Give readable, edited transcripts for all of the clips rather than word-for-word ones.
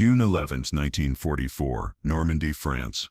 June 11, 1944, Normandy, France.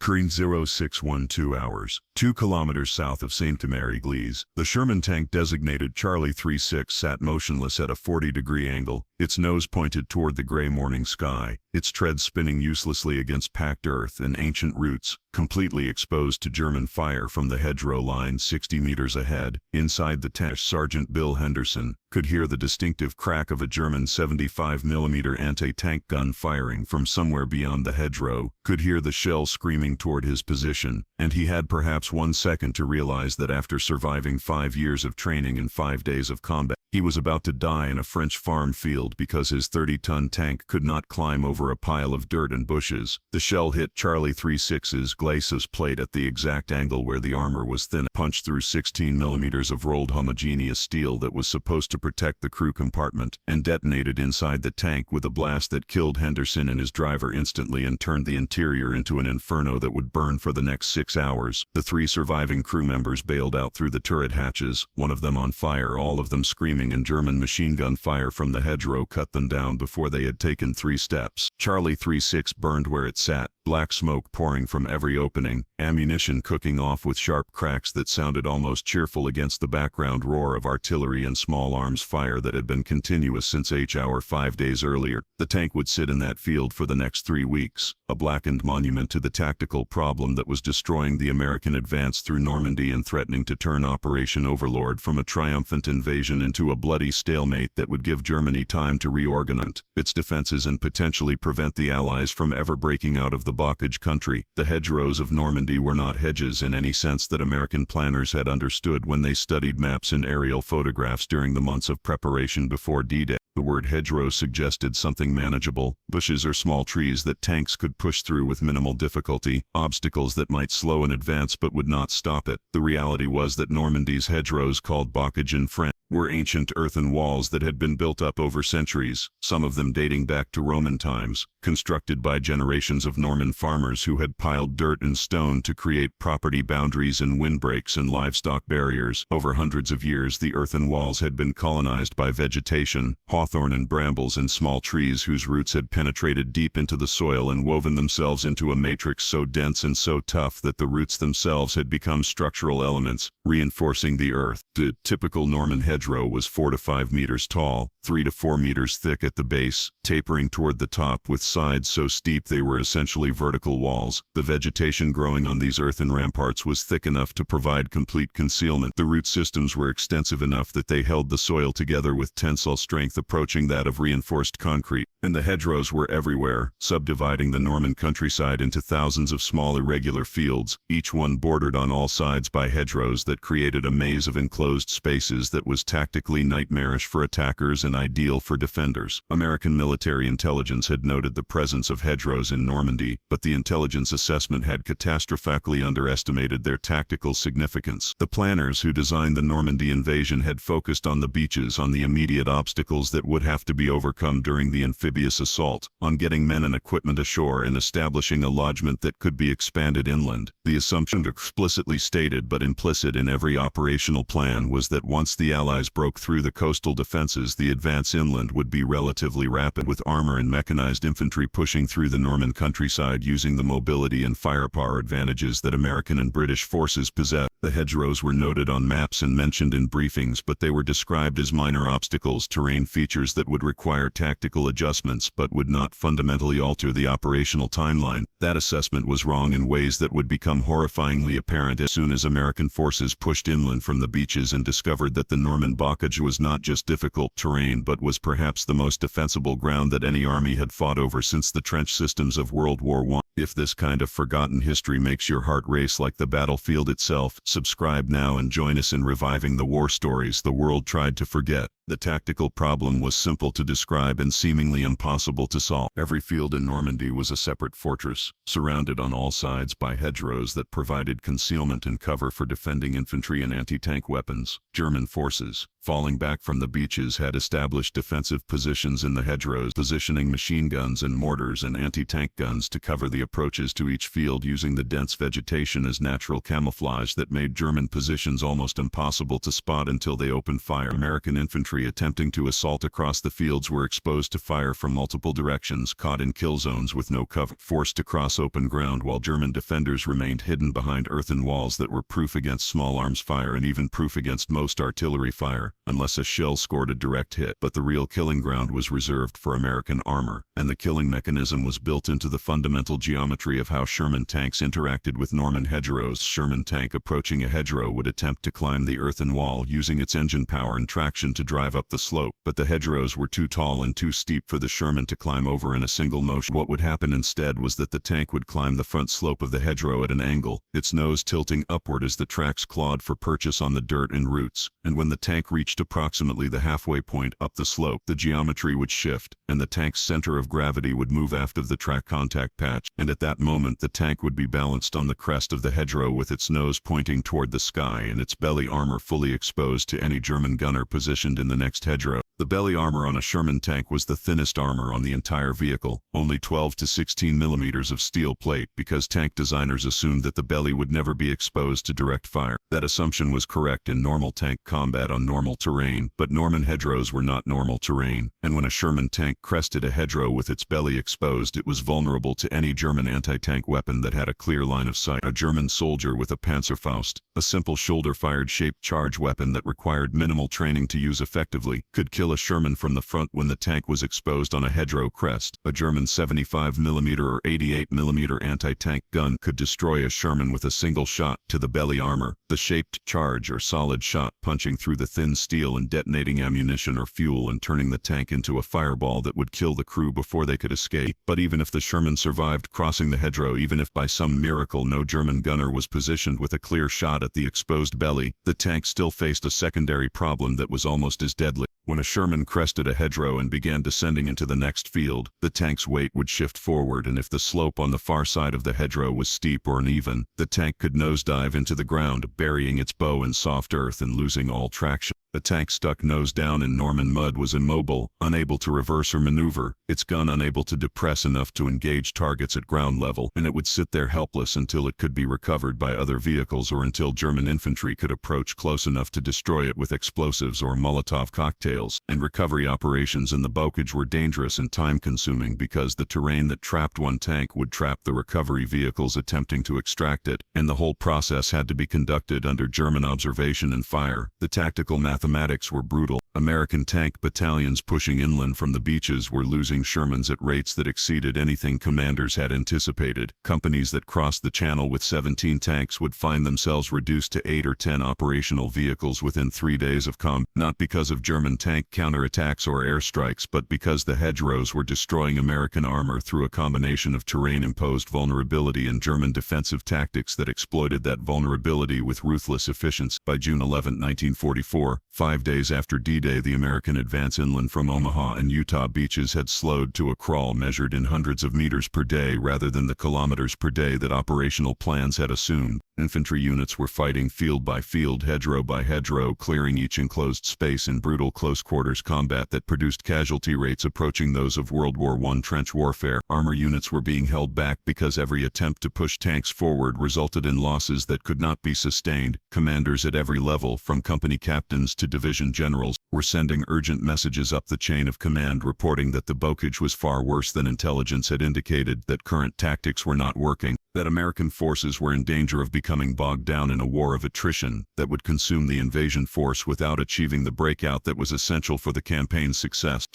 Current 0612 hours, 2 kilometers south of Sainte-Mère-Église. The Sherman tank designated Charlie 36 sat motionless at a 40-degree angle, its nose pointed toward the gray morning sky, its treads spinning uselessly against packed earth and ancient roots, completely exposed to German fire from the hedgerow line 60 meters ahead. Inside the tank, Sergeant Bill Henderson could hear the distinctive crack of a German 75mm anti-tank gun firing from somewhere beyond the hedgerow, could hear the shell screaming toward his position, and he had perhaps 1 second to realize that after surviving 5 years of training and 5 days of combat, he was about to die in a French farm field because his 30-ton tank could not climb over a pile of dirt and bushes. The shell hit Charlie 36's glacis plate at the exact angle where the armor was thin, punched through 16mm of rolled homogeneous steel that was supposed to protect the crew compartment, and detonated inside the tank with a blast that killed Henderson and his driver instantly and turned the interior into an inferno that would burn for the next 6 hours. The 3 surviving crew members bailed out through the turret hatches, one of them on fire, all of them screaming, and German machine gun fire from the hedgerow cut them down before they had taken 3 steps. Charlie 36 burned where it sat, black smoke pouring from every opening, ammunition cooking off with sharp cracks that sounded almost cheerful against the background roar of artillery and small arms fire that had been continuous since H-hour 5 days earlier. The tank would sit in that field for the next 3 weeks, a blackened monument to the tactical problem that was destroying the American advance through Normandy and threatening to turn Operation Overlord from a triumphant invasion into a bloody stalemate that would give Germany time to reorganize its defenses and potentially prevent the Allies from ever breaking out of the blockage country. The hedgerows of Normandy were not hedges in any sense that American planners had understood when they studied maps and aerial photographs during the months of preparation before D-Day. The word hedgerow suggested something manageable, bushes or small trees that tanks could push through with minimal difficulty, obstacles that might slow an advance but would not stop it. The reality was that Normandy's hedgerows, called bocage in French, were ancient earthen walls that had been built up over centuries, some of them dating back to Roman times, constructed by generations of Norman farmers who had piled dirt and stone to create property boundaries and windbreaks and livestock barriers. Over hundreds of years, the earthen walls had been colonized by vegetation, hawthorn and brambles and small trees whose roots had penetrated deep into the soil and woven themselves into a matrix so dense and so tough that the roots themselves had become structural elements, reinforcing the earth. The typical Norman hedgerow was 4 to 5 meters tall, 3 to 4 meters thick at the base, tapering toward the top with sides so steep they were essentially vertical walls. The vegetation growing on these earthen ramparts was thick enough to provide complete concealment. The root systems were extensive enough that they held the soil together with tensile strength approaching that of reinforced concrete, and the hedgerows were everywhere, subdividing the Norman countryside into thousands of small irregular fields, each one bordered on all sides by hedgerows that created a maze of enclosed spaces that was tactically nightmarish for attackers and ideal for defenders. American military intelligence had noted the presence of hedgerows in Normandy, but the intelligence assessment had catastrophically underestimated their tactical significance. The planners who designed the Normandy invasion had focused on the beaches, on the immediate obstacles that would have to be overcome during the amphibious assault, on getting men and equipment ashore and establishing a lodgment that could be expanded inland. The assumption, explicitly stated but implicit in every operational plan, was that once the Allies broke through the coastal defenses, the advance inland would be relatively rapid, with armor and mechanized infantry pushing through the Norman countryside using the mobility and firepower advantages that American and British forces possessed. The hedgerows were noted on maps and mentioned in briefings, but they were described as minor obstacles, terrain features that would require tactical adjustments but would not fundamentally alter the operational timeline. That assessment was wrong in ways that would become horrifyingly apparent as soon as American forces pushed inland from the beaches and discovered that the Norman bocage was not just difficult terrain but was perhaps the most defensible ground that any army had fought over since the trench systems of World War I. If this kind of forgotten history makes your heart race like the battlefield itself, subscribe now and join us in reviving the war stories the world tried to forget. The tactical problem was simple to describe and seemingly impossible to solve. Every field in Normandy was a separate fortress, surrounded on all sides by hedgerows that provided concealment and cover for defending infantry and anti-tank weapons. German forces, falling back from the beaches, had established defensive positions in the hedgerows, positioning machine guns and mortars and anti-tank guns to cover the approaches to each field using the dense vegetation as natural camouflage that made German positions almost impossible to spot until they opened fire. American infantry attempting to assault across the fields were exposed to fire from multiple directions, caught in kill zones with no cover, forced to cross open ground while German defenders remained hidden behind earthen walls that were proof against small arms fire and even proof against most artillery fire, unless a shell scored a direct hit. But the real killing ground was reserved for American armor, and the killing mechanism was built into the fundamental geometry of how Sherman tanks interacted with Norman hedgerows. Sherman tank approaching a hedgerow would attempt to climb the earthen wall using its engine power and traction to drive up the slope, but the hedgerows were too tall and too steep for the Sherman to climb over in a single motion. What would happen instead was that the tank would climb the front slope of the hedgerow at an angle, its nose tilting upward as the tracks clawed for purchase on the dirt and roots, and when the tank reached approximately the halfway point up the slope, the geometry would shift, and the tank's center of gravity would move aft of the track contact patch, and at that moment the tank would be balanced on the crest of the hedgerow with its nose pointing toward the sky and its belly armor fully exposed to any German gunner positioned in the next hedgerow. The belly armor on a Sherman tank was the thinnest armor on the entire vehicle, only 12 to 16 millimeters of steel plate, because tank designers assumed that the belly would never be exposed to direct fire. That assumption was correct in normal tank combat on normal terrain, but Norman hedgerows were not normal terrain, and when a Sherman tank crested a hedgerow with its belly exposed, it was vulnerable to any German anti-tank weapon that had a clear line of sight. A German soldier with a Panzerfaust, a simple shoulder-fired shaped charge weapon that required minimal training to use effectively, could kill a Sherman from the front when the tank was exposed on a hedgerow crest. A German 75mm or 88mm anti-tank gun could destroy a Sherman with a single shot to the belly armor, the shaped charge or solid shot punching through the thin steel and detonating ammunition or fuel and turning the tank into a fireball that would kill the crew before they could escape. But even if the Sherman survived crossing the hedgerow, even if by some miracle no German gunner was positioned with a clear shot at the exposed belly, the tank still faced a secondary problem that was almost as deadly. When a Sherman crested a hedgerow and began descending into the next field, the tank's weight would shift forward, and if the slope on the far side of the hedgerow was steep or uneven, the tank could nosedive into the ground, burying its bow in soft earth and losing all traction. A tank stuck nose down in Norman mud was immobile, unable to reverse or maneuver, its gun unable to depress enough to engage targets at ground level, and it would sit there helpless until it could be recovered by other vehicles or until German infantry could approach close enough to destroy it with explosives or Molotov cocktails. And recovery operations in the Bocage were dangerous and time-consuming because the terrain that trapped one tank would trap the recovery vehicles attempting to extract it, and the whole process had to be conducted under German observation and fire. The tactical mathematics were brutal. American tank battalions pushing inland from the beaches were losing Shermans at rates that exceeded anything commanders had anticipated. Companies that crossed the channel with 17 tanks would find themselves reduced to 8 or 10 operational vehicles within 3 days of combat, not because of German tank counterattacks or airstrikes, but because the hedgerows were destroying American armor through a combination of terrain-imposed vulnerability and German defensive tactics that exploited that vulnerability with ruthless efficiency. By June 11, 1944, 5 days after D-Day, the American advance inland from Omaha and Utah beaches had slowed to a crawl measured in hundreds of meters per day rather than the kilometers per day that operational plans had assumed. Infantry units were fighting field by field, hedgerow by hedgerow, clearing each enclosed space in brutal close-quarters combat that produced casualty rates approaching those of World War I trench warfare. Armor units were being held back because every attempt to push tanks forward resulted in losses that could not be sustained. Commanders at every level, from company captains to division generals, were sending urgent messages up the chain of command reporting that the Bocage was far worse than intelligence had indicated, that current tactics were not working, that American forces were in danger of becoming bogged down in a war of attrition that would consume the invasion force without achieving the breakout that was essential for the campaign's success.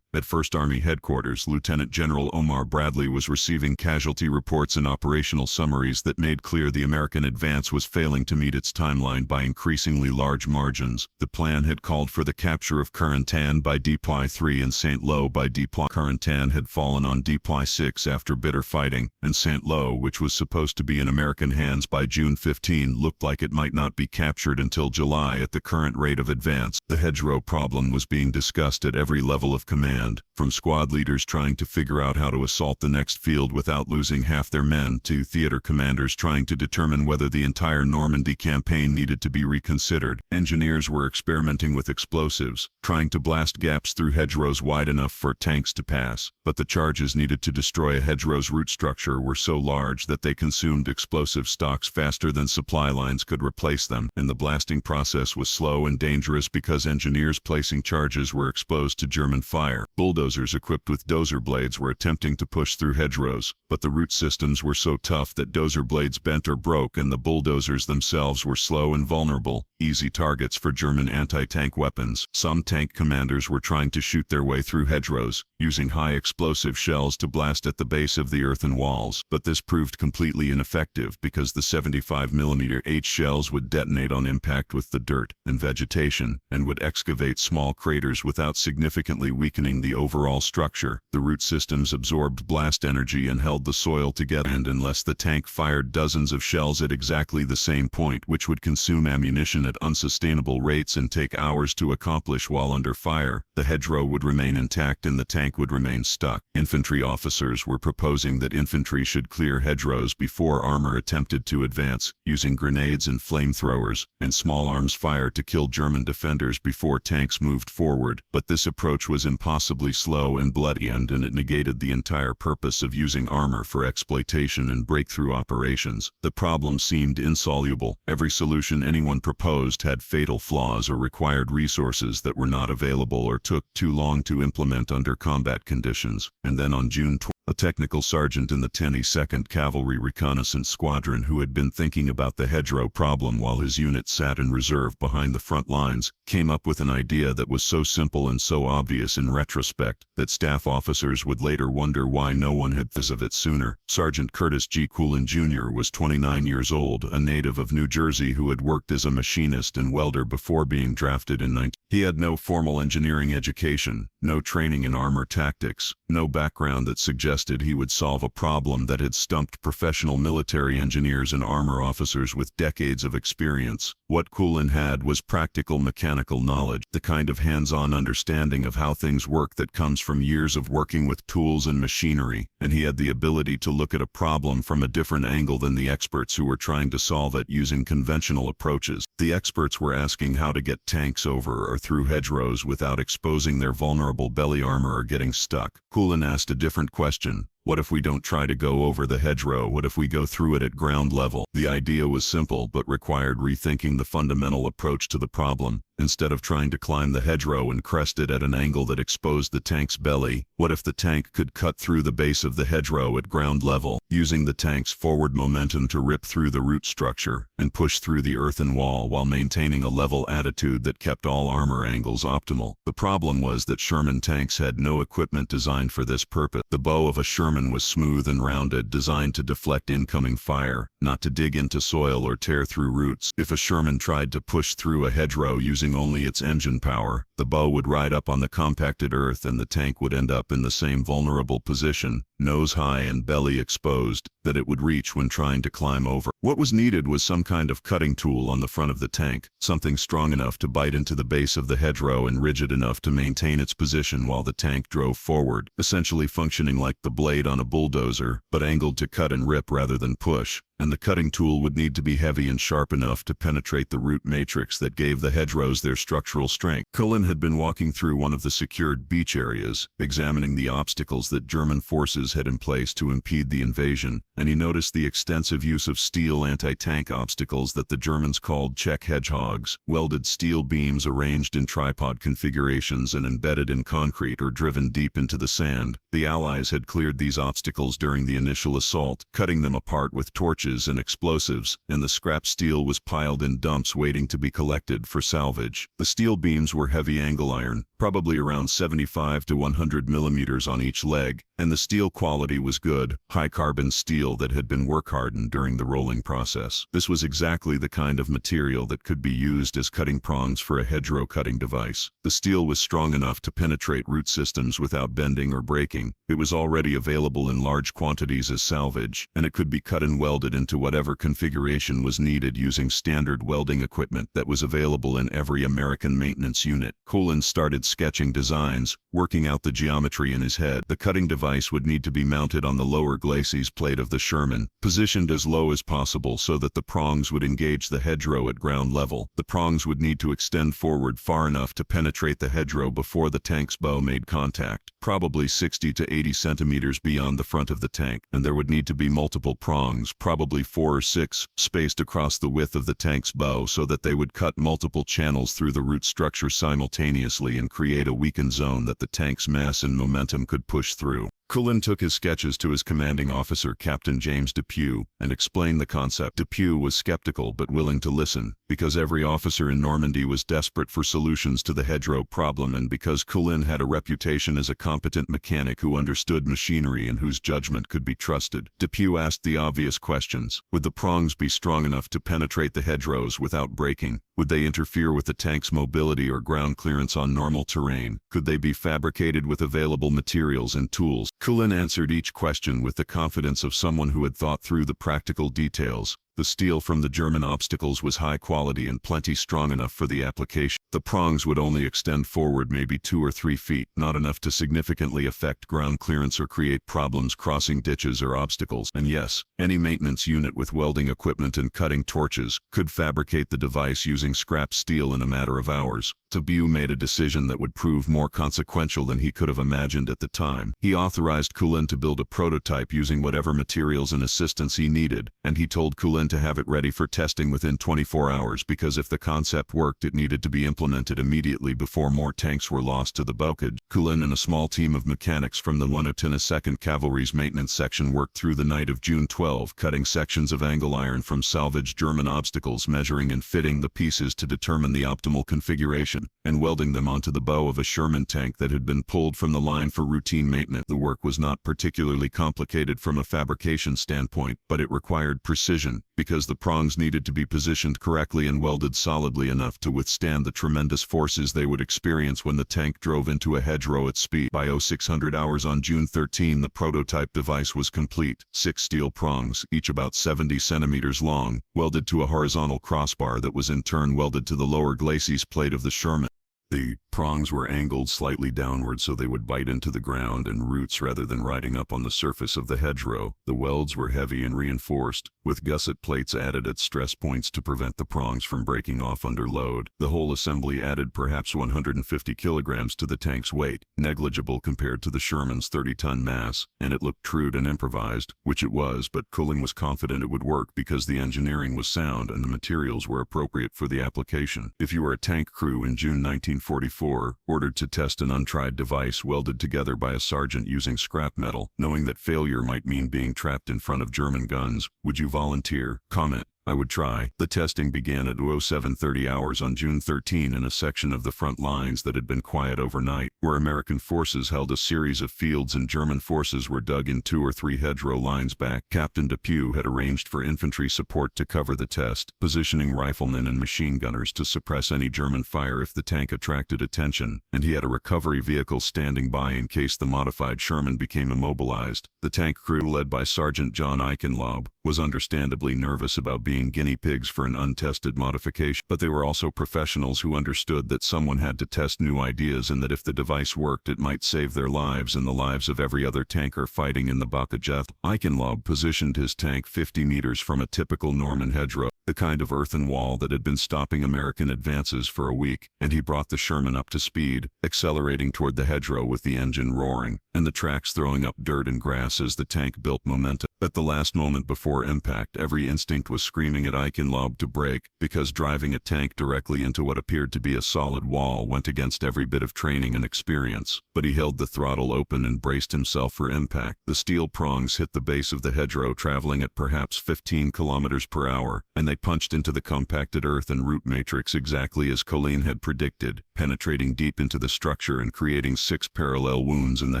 At 1st Army Headquarters, Lieutenant General Omar Bradley was receiving casualty reports and operational summaries that made clear the American advance was failing to meet its timeline by increasingly large margins. The plan had called for the capture of Carentan by Deploy 3 and St. Lo by Deploy. Carentan had fallen on Deploy 6 after bitter fighting, and St. Lo, which was supposed to be in American hands by June 15, looked like it might not be captured until July at the current rate of advance. The hedgerow problem was being discussed at every level of command, from squad leaders trying to figure out how to assault the next field without losing half their men, to theater commanders trying to determine whether the entire Normandy campaign needed to be reconsidered. Engineers were experimenting experimenting with explosives, trying to blast gaps through hedgerows wide enough for tanks to pass. But the charges needed to destroy a hedgerow's root structure were so large that they consumed explosive stocks faster than supply lines could replace them, and the blasting process was slow and dangerous because engineers placing charges were exposed to German fire. Bulldozers equipped with dozer blades were attempting to push through hedgerows, but the root systems were so tough that dozer blades bent or broke, and the bulldozers themselves were slow and vulnerable, easy targets for German anti-tank weapons. Some tank commanders were trying to shoot their way through hedgerows, using high explosive shells to blast at the base of the earthen walls, but this proved completely ineffective because the 75mm H shells would detonate on impact with the dirt and vegetation, and would excavate small craters without significantly weakening the overall structure. The root systems absorbed blast energy and held the soil together, and unless the tank fired dozens of shells at exactly the same point, which would consume ammunition at unsustainable rates and take hours to accomplish while under fire, the hedgerow would remain intact and the tank would remain stuck. Infantry officers were proposing that infantry should clear hedgerows before armor attempted to advance, using grenades and flamethrowers, and small arms fire to kill German defenders before tanks moved forward. But this approach was impossibly slow and bloody, and it negated the entire purpose of using armor for exploitation and breakthrough operations. The problem seemed insoluble. Every solution anyone proposed had fatal flaws or required resources that were not available or took too long to implement under combat conditions. And then on June 20, a technical sergeant in the 22nd Cavalry Reconnaissance Squadron, who had been thinking about the hedgerow problem while his unit sat in reserve behind the front lines, came up with an idea that was so simple and so obvious in retrospect that staff officers would later wonder why no one had thought of it sooner. Sergeant Curtis G. Coolin Jr. was 29 years old, a native of New Jersey who had worked as a machinist and welder before being drafted in 19. He had no formal engineering education, no training in armor tactics, no background that suggested he would solve a problem that had stumped professional military engineers and armor officers with decades of experience. What Coolin had was practical mechanical knowledge, the kind of hands-on understanding of how things work that comes from years of working with tools and machinery, and he had the ability to look at a problem from a different angle than the experts who were trying to solve it using conventional approaches. The experts were asking how to get tanks over or through hedgerows without exposing their vulnerable belly armor or getting stuck. Coolin asked a different question. What if we don't try to go over the hedgerow? What if we go through it at ground level? The idea was simple but required rethinking the fundamental approach to the problem. Instead of trying to climb the hedgerow and crest it at an angle that exposed the tank's belly, what if the tank could cut through the base of the hedgerow at ground level, using the tank's forward momentum to rip through the root structure and push through the earthen wall while maintaining a level attitude that kept all armor angles optimal? The problem was that Sherman tanks had no equipment designed for this purpose. The bow of a Sherman was smooth and rounded, designed to deflect incoming fire, not to dig into soil or tear through roots. If a Sherman tried to push through a hedgerow using only its engine power, the bow would ride up on the compacted earth and the tank would end up in the same vulnerable position, nose high and belly exposed, that it would reach when trying to climb over. What was needed was some kind of cutting tool on the front of the tank, something strong enough to bite into the base of the hedgerow and rigid enough to maintain its position while the tank drove forward, essentially functioning like the blade on a bulldozer, but angled to cut and rip rather than push. And the cutting tool would need to be heavy and sharp enough to penetrate the root matrix that gave the hedgerows their structural strength. Coolin had been walking through one of the secured beach areas, examining the obstacles that German forces had in place to impede the invasion, and he noticed the extensive use of steel anti-tank obstacles that the Germans called Czech hedgehogs, welded steel beams arranged in tripod configurations and embedded in concrete or driven deep into the sand. The Allies had cleared these obstacles during the initial assault, cutting them apart with torches and explosives, and the scrap steel was piled in dumps waiting to be collected for salvage. The steel beams were heavy angle iron, probably around 75 to 100 millimeters on each leg, and the steel quality was good, high-carbon steel that had been work-hardened during the rolling process. This was exactly the kind of material that could be used as cutting prongs for a hedgerow cutting device. The steel was strong enough to penetrate root systems without bending or breaking. It was already available in large quantities as salvage, and it could be cut and welded into whatever configuration was needed using standard welding equipment that was available in every American maintenance unit. Coolin started sketching designs, working out the geometry in his head. The cutting device device would need to be mounted on the lower glacis plate of the Sherman, positioned as low as possible so that the prongs would engage the hedgerow at ground level. The prongs would need to extend forward far enough to penetrate the hedgerow before the tank's bow made contact, probably 60 to 80 centimeters beyond the front of the tank, and there would need to be multiple prongs, probably 4 or 6, spaced across the width of the tank's bow so that they would cut multiple channels through the root structure simultaneously and create a weakened zone that the tank's mass and momentum could push through. Cullen took his sketches to his commanding officer, Captain James Depew, and explained the concept. Depew was skeptical but willing to listen, because every officer in Normandy was desperate for solutions to the hedgerow problem and because Cullen had a reputation as a competent mechanic who understood machinery and whose judgment could be trusted. Depew asked the obvious questions. Would the prongs be strong enough to penetrate the hedgerows without breaking? Would they interfere with the tank's mobility or ground clearance on normal terrain? Could they be fabricated with available materials and tools? Cullen answered each question with the confidence of someone who had thought through the practical details. The steel from the German obstacles was high quality and plenty strong enough for the application. The prongs would only extend forward maybe 2 or 3 feet, not enough to significantly affect ground clearance or create problems crossing ditches or obstacles. And yes, any maintenance unit with welding equipment and cutting torches could fabricate the device using scrap steel in a matter of hours. Depew made a decision that would prove more consequential than he could have imagined at the time. He authorized Cullen to build a prototype using whatever materials and assistance he needed, and he told Cullen to have it ready for testing within 24 hours because if the concept worked, it needed to be implemented immediately before more tanks were lost to the blockage. Cullen and a small team of mechanics from the 102nd Cavalry's maintenance section worked through the night of June 12, cutting sections of angle iron from salvaged German obstacles, measuring and fitting the pieces to determine the optimal configuration, and welding them onto the bow of a Sherman tank that had been pulled from the line for routine maintenance. The work was not particularly complicated from a fabrication standpoint, but it required precision, because the prongs needed to be positioned correctly and welded solidly enough to withstand the tremendous forces they would experience when the tank drove into a hedgerow at speed. By 0600 hours on June 13, the prototype device was complete. 6 steel prongs, each about 70 centimeters long, welded to a horizontal crossbar that was in turn welded to the lower glacis plate of the Sherman. The prongs were angled slightly downward so they would bite into the ground and roots rather than riding up on the surface of the hedgerow. The welds were heavy and reinforced, with gusset plates added at stress points to prevent the prongs from breaking off under load. The whole assembly added perhaps 150 kilograms to the tank's weight, negligible compared to the Sherman's 30-ton mass, and it looked crude and improvised, which it was, but Cullen was confident it would work because the engineering was sound and the materials were appropriate for the application. If you were a tank crew in June 1944, ordered to test an untried device welded together by a sergeant using scrap metal, knowing that failure might mean being trapped in front of German guns, would you volunteer? Comment: I would try. The testing began at 0730 hours on June 13 in a section of the front lines that had been quiet overnight, where American forces held a series of fields and German forces were dug in 2 or 3 hedgerow lines back. Captain Depew had arranged for infantry support to cover the test, positioning riflemen and machine gunners to suppress any German fire if the tank attracted attention, and he had a recovery vehicle standing by in case the modified Sherman became immobilized. The tank crew, led by Sergeant John Eichenlaub, was understandably nervous about being guinea pigs for an untested modification, but they were also professionals who understood that someone had to test new ideas and that if the device worked it might save their lives and the lives of every other tanker fighting in the blockage. Eichenlaub positioned his tank 50 meters from a typical Norman hedgerow, the kind of earthen wall that had been stopping American advances for a week, and he brought the Sherman up to speed, accelerating toward the hedgerow with the engine roaring, and the tracks throwing up dirt and grass as the tank built momentum. At the last moment before impact, every instinct was screaming at Eichenlaub to brake, because driving a tank directly into what appeared to be a solid wall went against every bit of training and experience. But he held the throttle open and braced himself for impact. The steel prongs hit the base of the hedgerow traveling at perhaps 15 kilometers per hour, and they punched into the compacted earth and root matrix exactly as Colleen had predicted, penetrating deep into the structure and creating 6 parallel wounds in the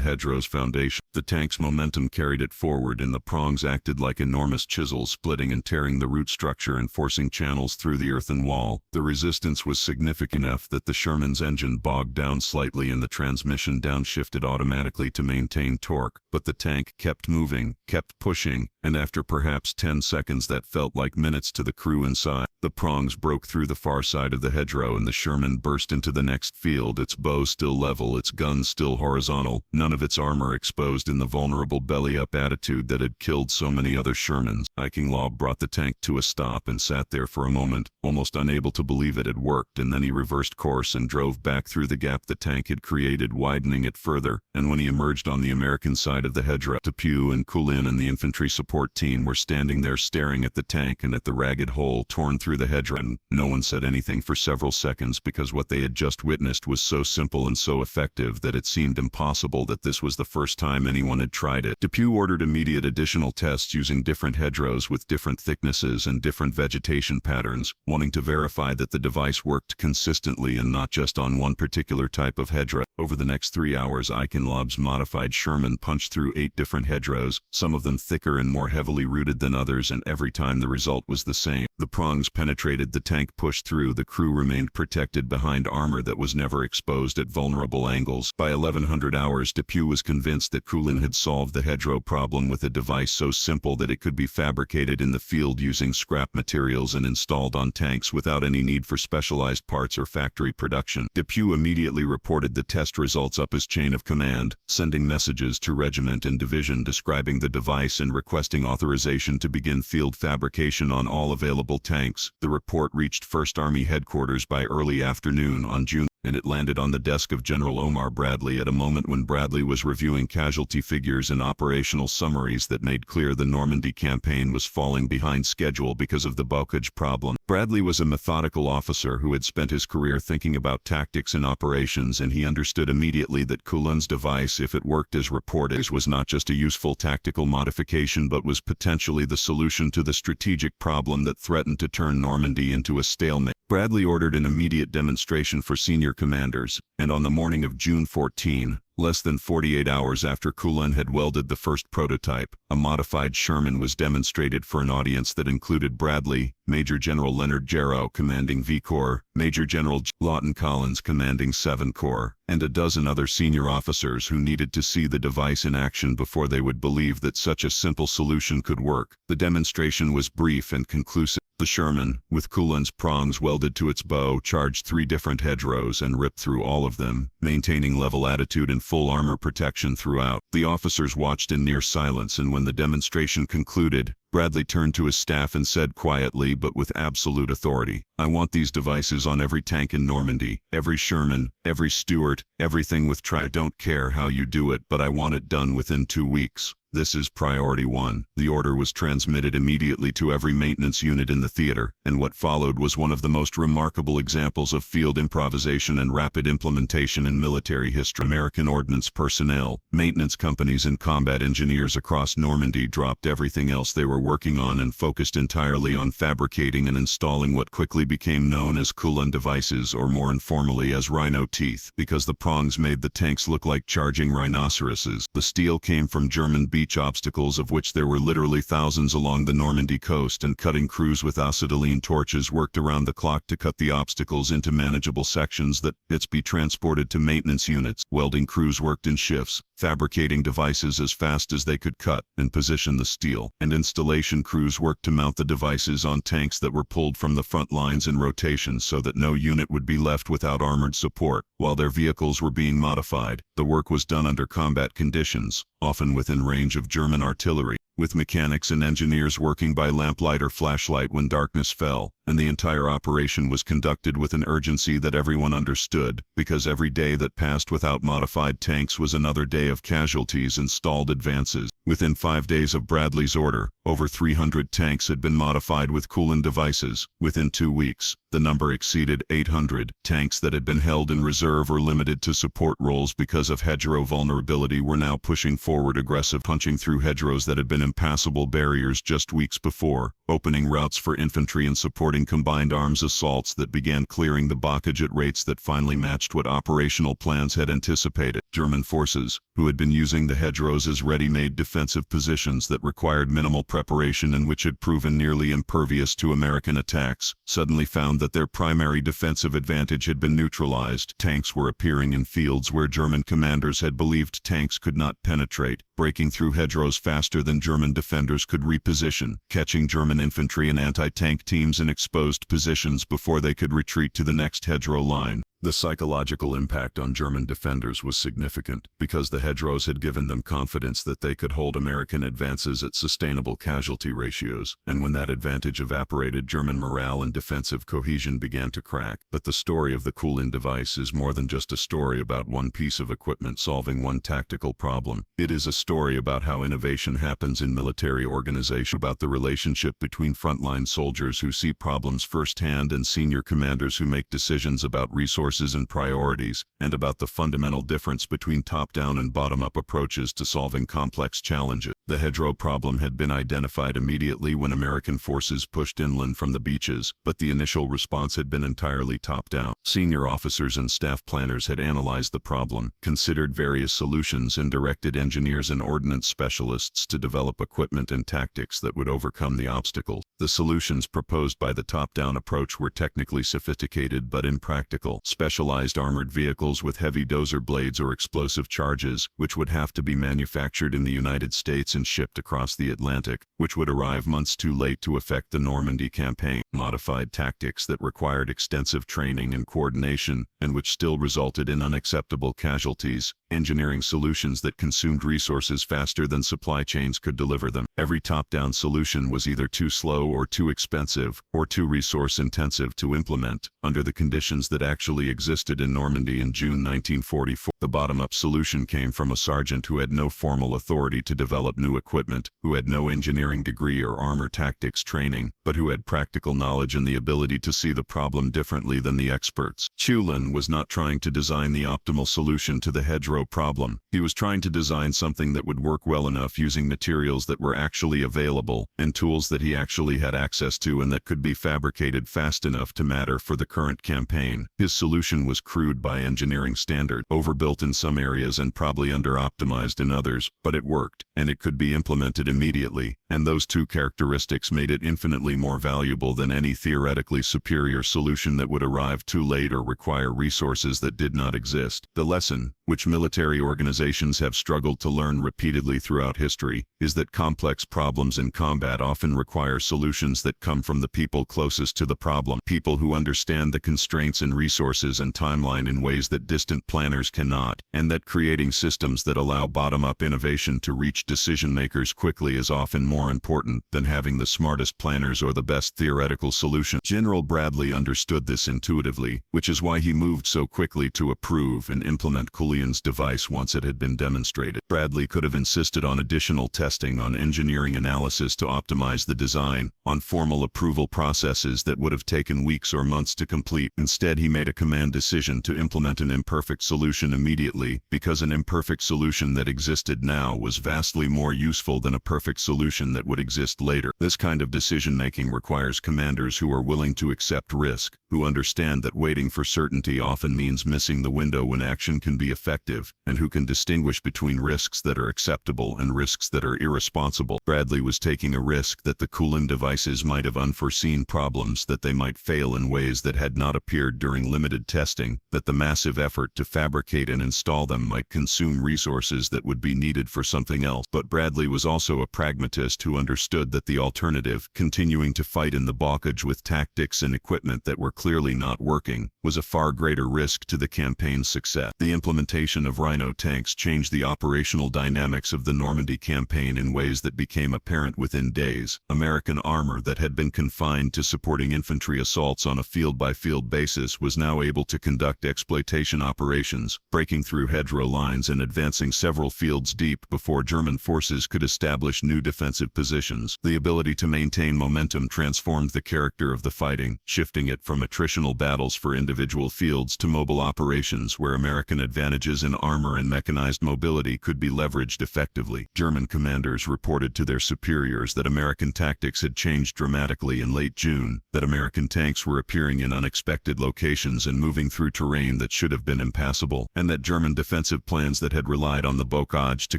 hedgerow's foundation. The tank's momentum carried it forward, and the prongs acted like enormous chisels, splitting and tearing the root structure and forcing channels through the earthen wall. The resistance was significant enough that the Sherman's engine bogged down slightly and the transmission downshifted automatically to maintain torque, but the tank kept moving, kept pushing, and after perhaps 10 seconds that felt like minutes to the crew inside, the prongs broke through the far side of the hedgerow and the Sherman burst into the next field, its bow still level, its guns still horizontal, none of its armor exposed in the vulnerable belly-up attitude that had killed so many other Shermans. Eisenhower brought the tank to a stop and sat there for a moment, almost unable to believe it had worked, and then he reversed course and drove back through the gap the tank had created, widening it further, and when he emerged on the American side of the hedgerow, Depew and Cullen and the infantry support team were standing there staring at the tank and at the ragged hole torn through the hedgerow, and no one said anything for several seconds because what they had just witnessed was so simple and so effective that it seemed impossible that this was the first time anyone had tried it. Depew ordered immediate additional tests using different hedgerows with different thicknesses and different vegetation patterns, wanting to verify that the device worked consistently and not just on one particular type of hedgerow. Over the next 3 hours, Eichenlaub's modified Sherman punched through 8 different hedgerows, some of them thicker and more heavily rooted than others, and every time the result was the same. The prongs penetrated, the tank pushed through, the crew remained protected behind armor that was never exposed at vulnerable angles. By 1100 hours, Depew was convinced that Cullen had solved the hedgerow problem with a device so simple that it could be fabricated in the field using scrap materials and installed on tanks without any need for specialized parts or factory production. Depew immediately reported the test results up his chain of command, sending messages to regiment and division describing the device and requesting authorization to begin field fabrication on all available tanks. The report reached 1st Army headquarters by early afternoon on June, and it landed on the desk of General Omar Bradley at a moment when Bradley was reviewing casualty figures and operational summaries that made clear the Normandy campaign was falling behind schedule because of the bocage problem. Bradley was a methodical officer who had spent his career thinking about tactics and operations, and he understood immediately that Cullen's device, if it worked as reported, was not just a useful tactical modification but was potentially the solution to the strategic problem that threatened to turn Normandy into a stalemate. Bradley ordered an immediate demonstration for senior commanders, and on the morning of June 14, less than 48 hours after Cullen had welded the first prototype, a modified Sherman was demonstrated for an audience that included Bradley, Major General Leonard Jarrow commanding V Corps, Major General Lawton Collins commanding 7 Corps, and a dozen other senior officers who needed to see the device in action before they would believe that such a simple solution could work. The demonstration was brief and conclusive. The Sherman, with Cullen's prongs welded to its bow, charged 3 different hedgerows and ripped through all of them, maintaining level attitude and full armor protection throughout. The officers watched in near silence, and when the demonstration concluded, Bradley turned to his staff and said quietly but with absolute authority, "I want these devices on every tank in Normandy, every Sherman, every Stuart, everything with I don't care how you do it, but I want it done within 2 weeks. This is priority 1. The order was transmitted immediately to every maintenance unit in the theater, and what followed was one of the most remarkable examples of field improvisation and rapid implementation in military history. American ordnance personnel, maintenance companies and combat engineers across Normandy dropped everything else they were working on and focused entirely on fabricating and installing what quickly became known as Cullen devices, or more informally as rhino teeth, because the prongs made the tanks look like charging rhinoceroses. The steel came from German beach obstacles, of which there were literally thousands along the Normandy coast, and cutting crews with acetylene torches worked around the clock to cut the obstacles into manageable sections that be transported to maintenance units. Welding crews worked in shifts, fabricating devices as fast as they could cut and position the steel, and installation crews worked to mount the devices on tanks that were pulled from the front lines in rotation so that no unit would be left without armored support. While their vehicles were being modified, the work was done under combat conditions, often within range of German artillery, with mechanics and engineers working by lamplight or flashlight when darkness fell, and the entire operation was conducted with an urgency that everyone understood, because every day that passed without modified tanks was another day of casualties and stalled advances. Within 5 days of Bradley's order, over 300 tanks had been modified with Cullen devices. Within 2 weeks, the number exceeded 800. Tanks that had been held in reserve or limited to support roles because of hedgerow vulnerability were now pushing forward, aggressive, punching through hedgerows that had been impassable barriers just weeks before, opening routes for infantry and supporting starting combined arms assaults that began clearing the blockage at rates that finally matched what operational plans had anticipated. German forces, who had been using the hedgerows as ready-made defensive positions that required minimal preparation and which had proven nearly impervious to American attacks, suddenly found that their primary defensive advantage had been neutralized. Tanks were appearing in fields where German commanders had believed tanks could not penetrate, breaking through hedgerows faster than German defenders could reposition, catching German infantry and anti-tank teams in exposed positions before they could retreat to the next hedgerow line. The psychological impact on German defenders was significant, because the hedgerows had given them confidence that they could hold American advances at sustainable casualty ratios, and when that advantage evaporated, German morale and defensive cohesion began to crack. But the story of the Kulin device is more than just a story about one piece of equipment solving one tactical problem. It is a story about how innovation happens in military organization, about the relationship between frontline soldiers who see problems firsthand and senior commanders who make decisions about resources and priorities, and about the fundamental difference between top-down and bottom-up approaches to solving complex challenges. The hedgerow problem had been identified immediately when American forces pushed inland from the beaches, but the initial response had been entirely top-down. Senior officers and staff planners had analyzed the problem, considered various solutions, and directed engineers and ordnance specialists to develop equipment and tactics that would overcome the obstacles. The solutions proposed by the top-down approach were technically sophisticated but impractical. Specialized armored vehicles with heavy dozer blades or explosive charges, which would have to be manufactured in the United States and shipped across the Atlantic, which would arrive months too late to affect the Normandy campaign. Modified tactics that required extensive training and coordination, and which still resulted in unacceptable casualties. Engineering solutions that consumed resources faster than supply chains could deliver them. Every top-down solution was either too slow or too expensive, or too resource-intensive to implement, under the conditions that actually existed in Normandy in June 1944. The bottom-up solution came from a sergeant who had no formal authority to develop new equipment, who had no engineering degree or armor tactics training, but who had practical knowledge and the ability to see the problem differently than the experts. Kulin was not trying to design the optimal solution to the hedgerow problem. He was trying to design something that would work well enough using materials that were actually available, and tools that he actually had access to and that could be fabricated fast enough to matter for the current campaign. His solution was crude by engineering standard, overbuilt in some areas and probably under-optimized in others, but it worked, and it could be implemented immediately, and those two characteristics made it infinitely more valuable than any theoretically superior solution that would arrive too late or require resources that did not exist. The lesson, which military organizations have struggled to learn repeatedly throughout history, is that complex problems in combat often require solutions that come from the people closest to the problem, people who understand the constraints and resources and timeline in ways that distant planners cannot, and that creating systems that allow bottom-up innovation to reach decision-makers quickly is often more important than having the smartest planners or the best theoretical solution. General Bradley understood this intuitively, which is why he moved so quickly to approve and implement Kulin's device once it had been demonstrated. Bradley could have insisted on additional testing, on engineering analysis to optimize the design, on formal approval processes that would have taken weeks or months to complete. Instead, he made a command decision to implement an imperfect solution immediately, because an imperfect solution that existed now was vastly more useful than a perfect solution that would exist later. This kind of decision-making requires commanders who are willing to accept risk, who understand that waiting for certainty often means missing the window when action can be effective, and who can distinguish between risks that are acceptable and risks that are irresponsible. Bradley was taking a risk that the Kulin devices might have unforeseen problems, that they might fail in ways that had not appeared during limited testing, that the massive effort to fabricate and install them might consume resources that would be needed for something else. But Bradley was also a pragmatist who understood that the alternative, continuing to fight in the blockage with tactics and equipment that were clearly not working, was a far greater risk to the campaign's success. The implementation of Rhino tanks changed the operational dynamics of the Normandy campaign in ways that became apparent within days. American armor that had been confined to supporting infantry assaults on a field-by-field basis was now able to conduct exploitation operations, breaking through hedgerow lines and advancing several fields deep before German forces could establish new defensive defensive positions. The ability to maintain momentum transformed the character of the fighting, shifting it from attritional battles for individual fields to mobile operations where American advantages in armor and mechanized mobility could be leveraged effectively. German commanders reported to their superiors that American tactics had changed dramatically in late June, that American tanks were appearing in unexpected locations and moving through terrain that should have been impassable, and that German defensive plans that had relied on the bocage to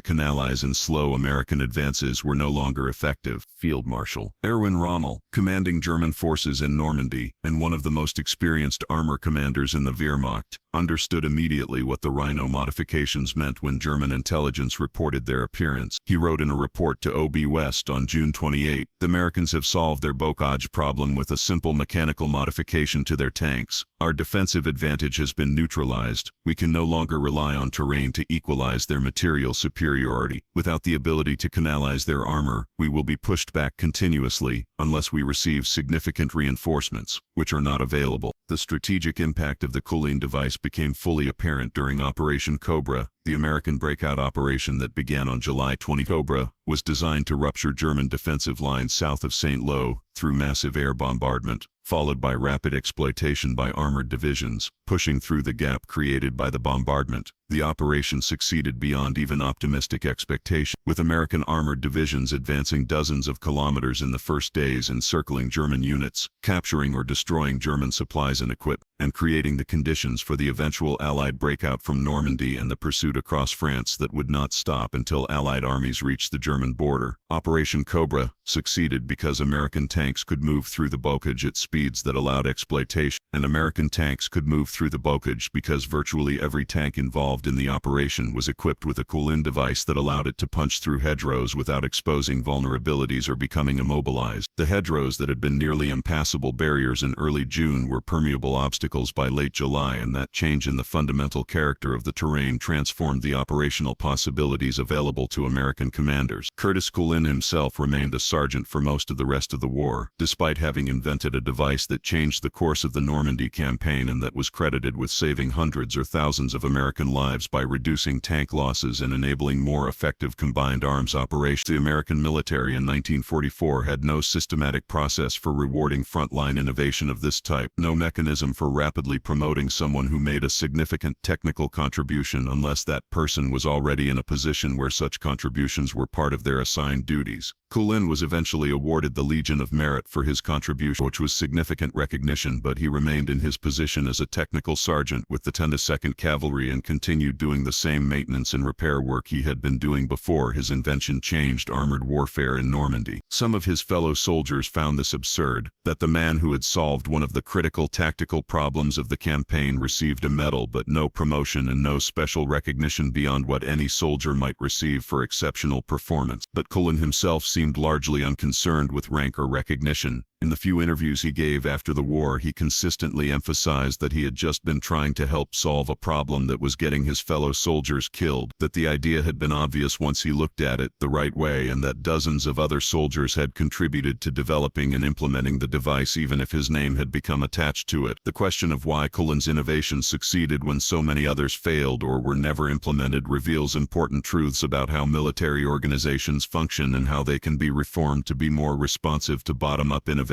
canalize and slow American advances were no longer effective. Field Marshal Erwin Rommel, commanding German forces in Normandy, and one of the most experienced armor commanders in the Wehrmacht, understood immediately what the Rhino modifications meant when German intelligence reported their appearance. He wrote in a report to OB West on June 28, "The Americans have solved their bocage problem with a simple mechanical modification to their tanks. Our defensive advantage has been neutralized. We can no longer rely on terrain to equalize their material superiority. Without the ability to canalize their armor, we will be pushed back continuously, unless we receive significant reinforcements, which are not available." The strategic impact of the Kulin device became fully apparent during Operation Cobra, the American breakout operation that began on July 20. Cobra was designed to rupture German defensive lines south of St. Lo through massive air bombardment, followed by rapid exploitation by armored divisions, pushing through the gap created by the bombardment. The operation succeeded beyond even optimistic expectation, with American armored divisions advancing dozens of kilometers in the first days encircling German units, capturing or destroying German supplies and equipment, and creating the conditions for the eventual Allied breakout from Normandy and the pursuit across France that would not stop until Allied armies reached the German border. Operation Cobra succeeded because American tanks could move through the bocage at speeds that allowed exploitation, and American tanks could move through the bocage because virtually every tank involved in the operation was equipped with a Kulin device that allowed it to punch through hedgerows without exposing vulnerabilities or becoming immobilized. The hedgerows that had been nearly impassable barriers in early June were permeable obstacles by late July, and that change in the fundamental character of the terrain transformed the operational possibilities available to American commanders. Curtis Kulin himself remained a sergeant for most of the rest of the war, despite having invented a device that changed the course of the Normandy campaign and that was credited with saving hundreds or thousands of American lives by reducing tank losses and enabling more effective combined arms operations. The American military in 1944 had no systematic process for rewarding frontline innovation of this type, no mechanism for rapidly promoting someone who made a significant technical contribution unless that person was already in a position where such contributions were part of their assigned duties. Kulin was eventually awarded the Legion of Merit for his contribution, which was significant recognition, but he remained in his position as a technical sergeant with the 10th Cavalry and continued doing the same maintenance and repair work he had been doing before his invention changed armored warfare in Normandy. Some of his fellow soldiers found this absurd, that the man who had solved one of the critical tactical problems of the campaign received a medal but no promotion and no special recognition beyond what any soldier might receive for exceptional performance. But Kulin himself seemed largely unconcerned with rank or recognition. In the few interviews he gave after the war, he consistently emphasized that he had just been trying to help solve a problem that was getting his fellow soldiers killed, that the idea had been obvious once he looked at it the right way, and that dozens of other soldiers had contributed to developing and implementing the device even if his name had become attached to it. The question of why Kulin's innovation succeeded when so many others failed or were never implemented reveals important truths about how military organizations function and how they can be reformed to be more responsive to bottom-up innovation.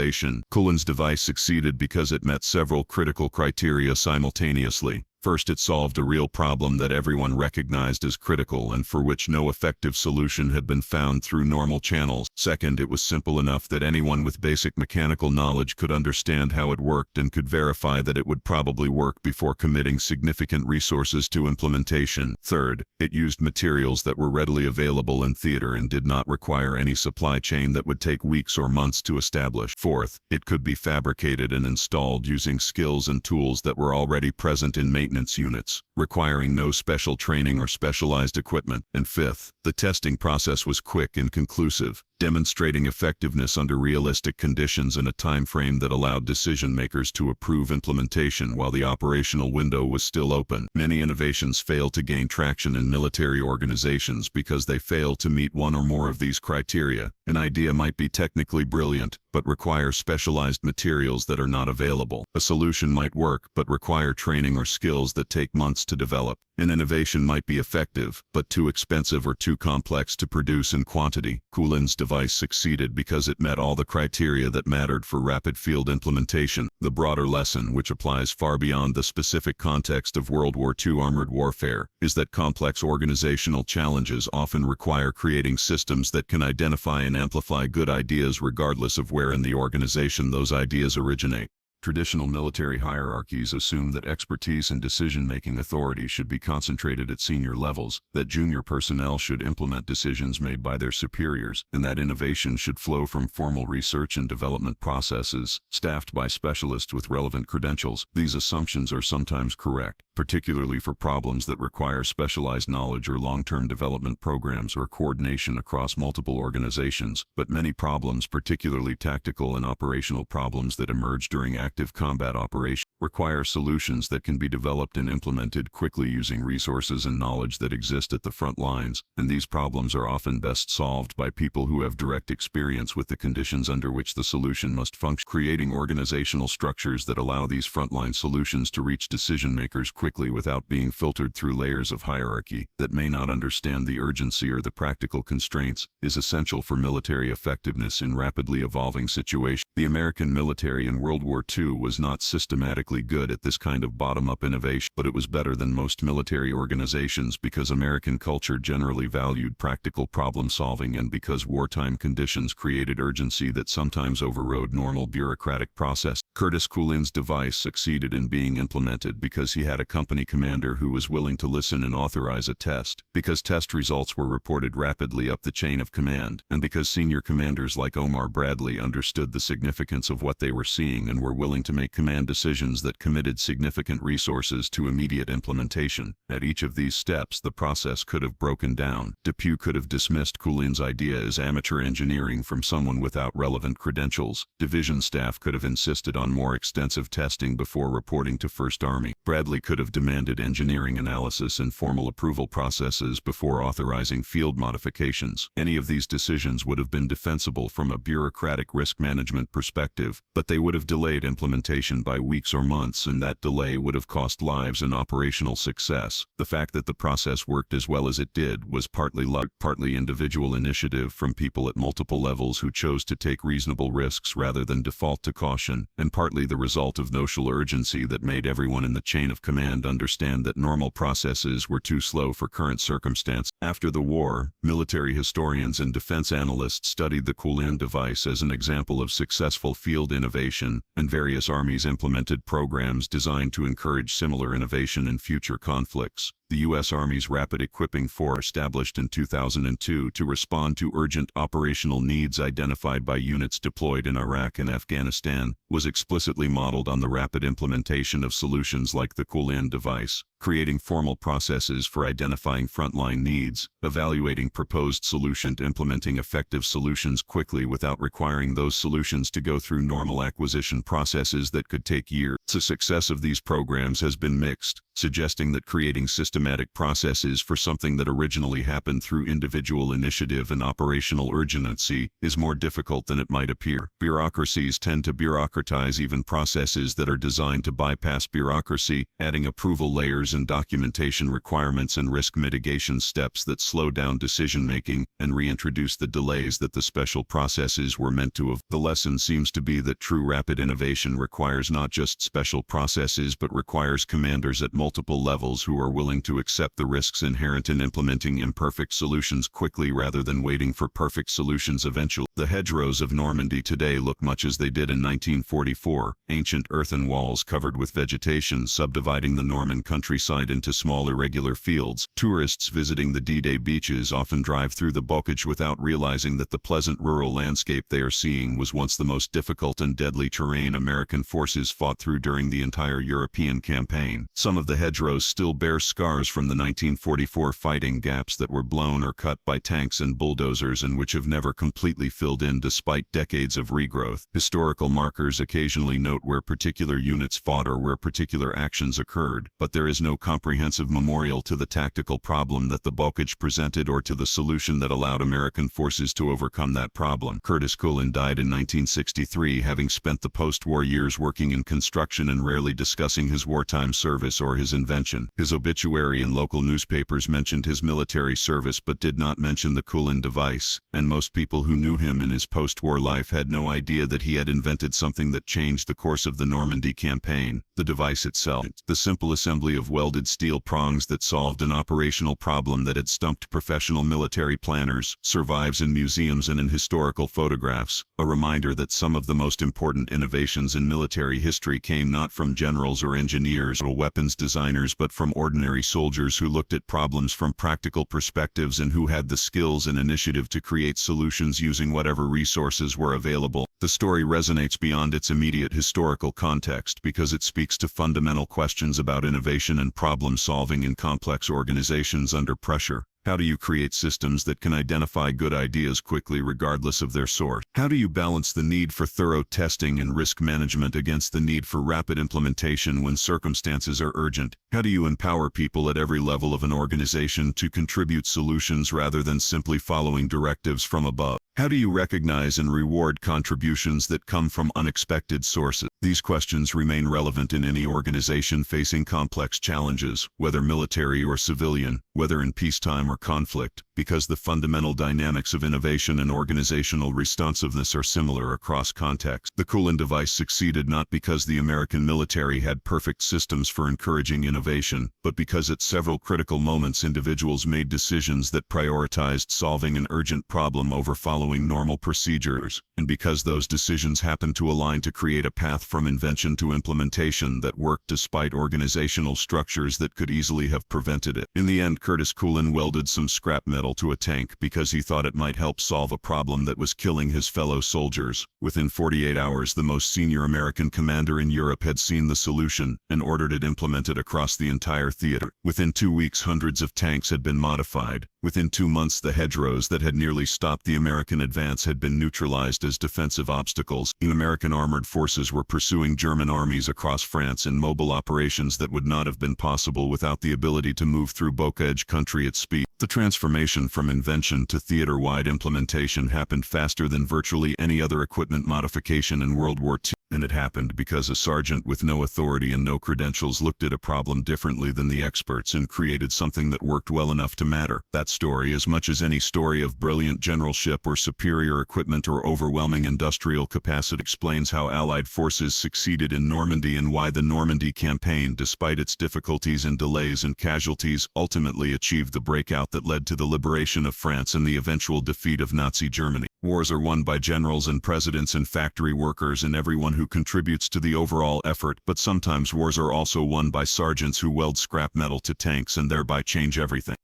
Kulin's device succeeded because it met several critical criteria simultaneously. First, it solved a real problem that everyone recognized as critical and for which no effective solution had been found through normal channels. Second, it was simple enough that anyone with basic mechanical knowledge could understand how it worked and could verify that it would probably work before committing significant resources to implementation. Third, it used materials that were readily available in theater and did not require any supply chain that would take weeks or months to establish. Fourth, it could be fabricated and installed using skills and tools that were already present in maintenance units, requiring no special training or specialized equipment. And fifth, the testing process was quick and conclusive, demonstrating effectiveness under realistic conditions in a time frame that allowed decision-makers to approve implementation while the operational window was still open. Many innovations fail to gain traction in military organizations because they fail to meet one or more of these criteria. An idea might be technically brilliant, but require specialized materials that are not available. A solution might work, but require training or skills that take months to develop. An innovation might be effective, but too expensive or too complex to produce in quantity. Kulin's device succeeded because it met all the criteria that mattered for rapid field implementation. The broader lesson, which applies far beyond the specific context of World War II armored warfare, is that complex organizational challenges often require creating systems that can identify and amplify good ideas regardless of where in the organization those ideas originate. Traditional military hierarchies assume that expertise and decision-making authority should be concentrated at senior levels, that junior personnel should implement decisions made by their superiors, and that innovation should flow from formal research and development processes, staffed by specialists with relevant credentials. These assumptions are sometimes correct, particularly for problems that require specialized knowledge or long-term development programs or coordination across multiple organizations, but many problems, particularly tactical and operational problems that emerge during active combat operations, require solutions that can be developed and implemented quickly using resources and knowledge that exist at the front lines, and these problems are often best solved by people who have direct experience with the conditions under which the solution must function. Creating organizational structures that allow these frontline solutions to reach decision makers quickly without being filtered through layers of hierarchy that may not understand the urgency or the practical constraints is essential for military effectiveness in rapidly evolving situations. The American military in World War II was not systematically good at this kind of bottom-up innovation, but it was better than most military organizations because American culture generally valued practical problem-solving and because wartime conditions created urgency that sometimes overrode normal bureaucratic process. Curtis Kulin's device succeeded in being implemented because he had a company commander who was willing to listen and authorize a test, because test results were reported rapidly up the chain of command, and because senior commanders like Omar Bradley understood the significance of what they were seeing and were willing to make command decisions that committed significant resources to immediate implementation. At each of these steps, the process could have broken down. DePuy could have dismissed Kulin's idea as amateur engineering from someone without relevant credentials. Division staff could have insisted on more extensive testing before reporting to First Army. Bradley could have demanded engineering analysis and formal approval processes before authorizing field modifications. Any of these decisions would have been defensible from a bureaucratic risk management perspective, but they would have delayed implementation by weeks or months, and that delay would have cost lives and operational success. The fact that the process worked as well as it did was partly luck, partly individual initiative from people at multiple levels who chose to take reasonable risks rather than default to caution, and partly the result of notional urgency that made everyone in the chain of command understand that normal processes were too slow for current circumstance. After the war, military historians and defense analysts studied the Kulin device as an example of successful field innovation, and various armies implemented programs designed to encourage similar innovation in future conflicts. The U.S. Army's Rapid Equipping Force, established in 2002 to respond to urgent operational needs identified by units deployed in Iraq and Afghanistan, was explicitly modeled on the rapid implementation of solutions like the Kulin device, creating formal processes for identifying frontline needs, evaluating proposed solutions, implementing effective solutions quickly without requiring those solutions to go through normal acquisition processes that could take years. The success of these programs has been mixed, suggesting that creating systematic processes for something that originally happened through individual initiative and operational urgency is more difficult than it might appear. Bureaucracies tend to bureaucratize even processes that are designed to bypass bureaucracy, adding approval layers and documentation requirements and risk mitigation steps that slow down decision-making and reintroduce the delays that the special processes were meant to avoid. The lesson seems to be that true rapid innovation requires not just special processes but requires commanders at multiple levels who are willing to accept the risks inherent in implementing imperfect solutions quickly rather than waiting for perfect solutions eventually. The hedgerows of Normandy today look much as they did in 1944, ancient earthen walls covered with vegetation subdividing the Norman countryside into small irregular fields. Tourists visiting the D-Day beaches often drive through the bocage without realizing that the pleasant rural landscape they are seeing was once the most difficult and deadly terrain American forces fought through during the entire European campaign. Some of the hedgerows still bear scars scars from the 1944 fighting, gaps that were blown or cut by tanks and bulldozers and which have never completely filled in despite decades of regrowth. Historical markers occasionally note where particular units fought or where particular actions occurred, but there is no comprehensive memorial to the tactical problem that the blockage presented or to the solution that allowed American forces to overcome that problem. Curtis Cullen died in 1963, having spent the post-war years working in construction and rarely discussing his wartime service or his invention. His obituary in local newspapers mentioned his military service but did not mention the Cullen device, and most people who knew him in his post-war life had no idea that he had invented something that changed the course of the Normandy campaign. The device itself, the simple assembly of welded steel prongs that solved an operational problem that had stumped professional military planners, survives in museums and in historical photographs, a reminder that some of the most important innovations in military history came not from generals or engineers or weapons designers but from ordinary soldiers who looked at problems from practical perspectives and who had the skills and initiative to create solutions using whatever resources were available. The story resonates beyond its immediate historical context because it speaks to fundamental questions about innovation and problem solving in complex organizations under pressure. How do you create systems that can identify good ideas quickly regardless of their source? How do you balance the need for thorough testing and risk management against the need for rapid implementation when circumstances are urgent? How do you empower people at every level of an organization to contribute solutions rather than simply following directives from above? How do you recognize and reward contributions that come from unexpected sources? These questions remain relevant in any organization facing complex challenges, whether military or civilian, whether in peacetime or conflict, because the fundamental dynamics of innovation and organizational responsiveness are similar across contexts. The Cullen device succeeded not because the American military had perfect systems for encouraging innovation, but because at several critical moments individuals made decisions that prioritized solving an urgent problem over following normal procedures, and because those decisions happened to align to create a path from invention to implementation that worked despite organizational structures that could easily have prevented it. In the end, Curtis Cullen welded some scrap metal to a tank because he thought it might help solve a problem that was killing his fellow soldiers. Within 48 hours, the most senior American commander in Europe had seen the solution and ordered it implemented across the entire theater. Within 2 weeks, hundreds of tanks had been modified. Within 2 months, the hedgerows that had nearly stopped the American advance had been neutralized as defensive obstacles. American armored forces were pursuing German armies across France in mobile operations that would not have been possible without the ability to move through Boca-edge country at speed. The transformation from invention to theater-wide implementation happened faster than virtually any other equipment modification in World War II. And it happened because a sergeant with no authority and no credentials looked at a problem differently than the experts and created something that worked well enough to matter. That story, as much as any story of brilliant generalship or superior equipment or overwhelming industrial capacity, explains how Allied forces succeeded in Normandy and why the Normandy campaign, despite its difficulties and delays and casualties, ultimately achieved the breakout that led to the liberation of France and the eventual defeat of Nazi Germany. Wars are won by generals and presidents and factory workers and everyone who contributes to the overall effort, but sometimes wars are also won by sergeants who weld scrap metal to tanks and thereby change everything.